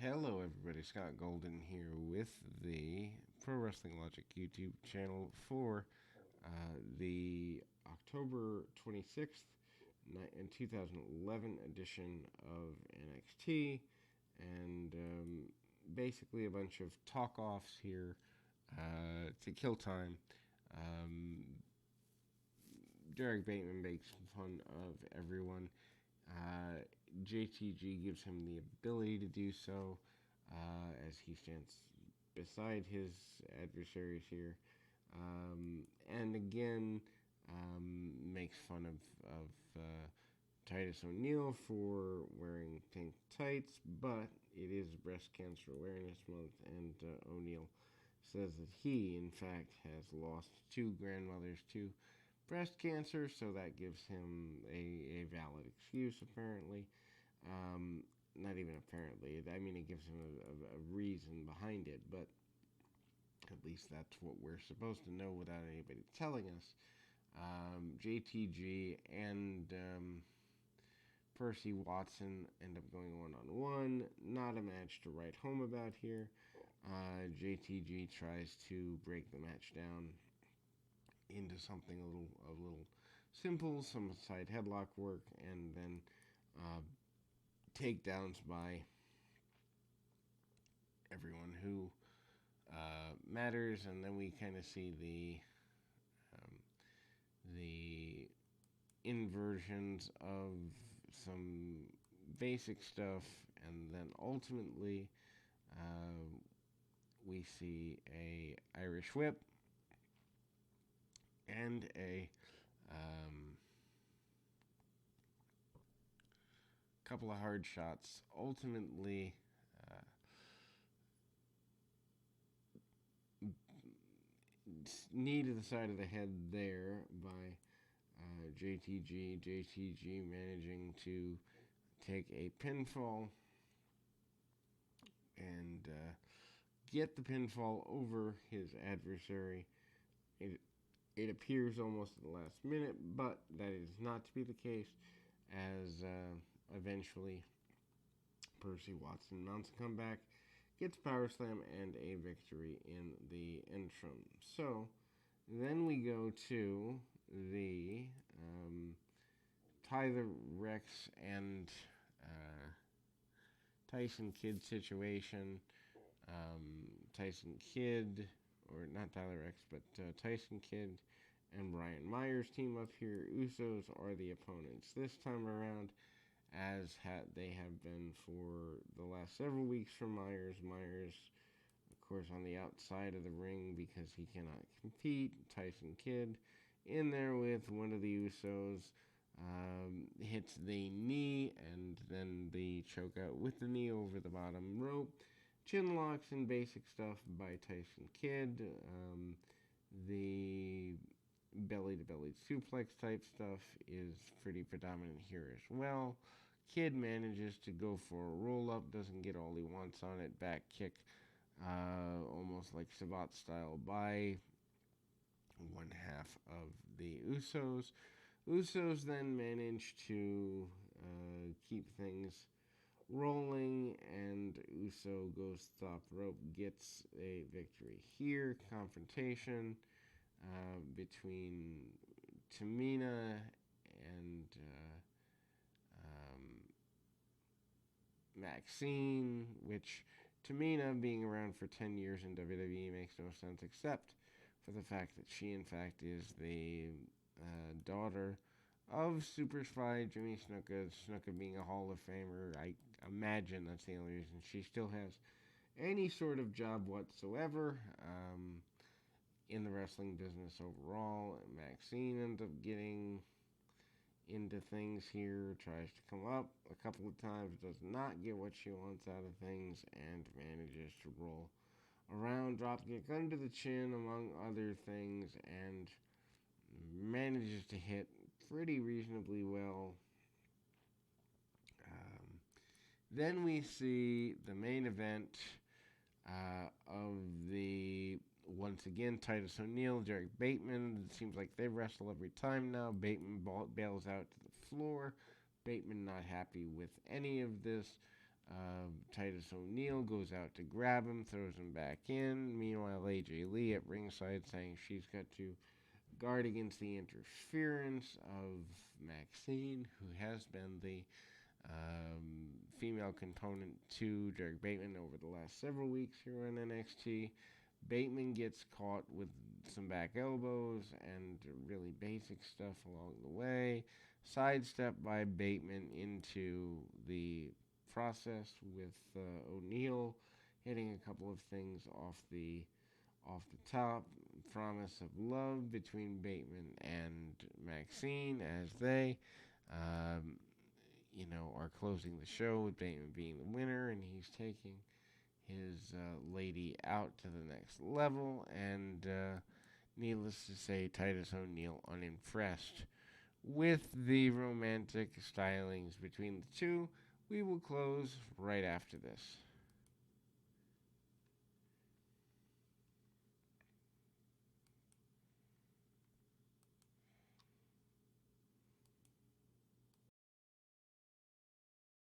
Hello, everybody. Scott Golden here with the Pro Wrestling Logic YouTube channel for the October 26th in 2011 edition of NXT, and basically a bunch of talk offs here to kill time. Um, Derek Bateman makes fun of everyone. JTG gives him the ability to do so as he stands beside his adversaries here. And again, makes fun of Titus O'Neil for wearing pink tights, but it is Breast Cancer Awareness Month, and O'Neil says that he, in fact, has lost two grandmothers to breast cancer, so that gives him a valid excuse, apparently. Not even apparently. I mean, it gives him a reason behind it, but at least that's what we're supposed to know without anybody telling us. JTG and Percy Watson end up going one-on-one. Not a match to write home about here. JTG tries to break the match down into something a little simple, some side headlock work, and then takedowns by everyone who matters, and then we kind of see the inversions of some basic stuff, and then ultimately we see a Irish whip and a couple of hard shots. Ultimately, knee to the side of the head there by JTG. JTG managing to take a pinfall and get the pinfall over his adversary. It appears almost at the last minute, but that is not to be the case, as eventually Percy Watson mounts a comeback, gets Power Slam, and a victory in the interim. So then we go to the Tyler Rex and Tyson Kidd situation. Tyson Kidd, or not Tyler Rex, but Tyson Kidd and Brian Myers team up here. Usos are the opponents this time around, as they have been for the last several weeks for Myers. Myers, of course, on the outside of the ring because he cannot compete. Tyson Kidd in there with one of the Usos, hits the knee, and then the choke out with the knee over the bottom rope. Chin locks and basic stuff by Tyson Kidd. The belly-to-belly suplex type stuff is pretty predominant here as well. Kidd manages to go for a roll-up, doesn't get all he wants on it. Back kick, almost like Sabat style, by one half of the Usos. Usos then manage to keep things rolling, and Uso goes top rope, gets a victory here. Confrontation between Tamina and Maxine, which Tamina, being around for 10 years in WWE, makes no sense except for the fact that she, in fact, is the daughter of Super Spy Jimmy Snuka. Snuka being a Hall of Famer, I imagine that's the only reason she still has any sort of job whatsoever in the wrestling business overall. Maxine ends up getting into things here, tries to come up a couple of times, does not get what she wants out of things, and manages to roll around, drop kick under the chin, among other things, and manages to hit pretty reasonably well. Then we see the main event of the, once again, Titus O'Neil, Derek Bateman. It seems like they wrestle every time now. Bateman bails out to the floor. Bateman not happy with any of this. Titus O'Neil goes out to grab him, throws him back in. Meanwhile, AJ Lee at ringside saying she's got to guard against the interference of Maxine, who has been the female component to Derek Bateman over the last several weeks here on NXT. Bateman gets caught with some back elbows and really basic stuff along the way. Sidestepped by Bateman into the process with O'Neil hitting a couple of things off the top. Promise of love between Bateman and Maxine as they are closing the show with Bateman being the winner, and he's taking his lady out to the next level. And needless to say, Titus O'Neil unimpressed with the romantic stylings between the two. We will close right after this.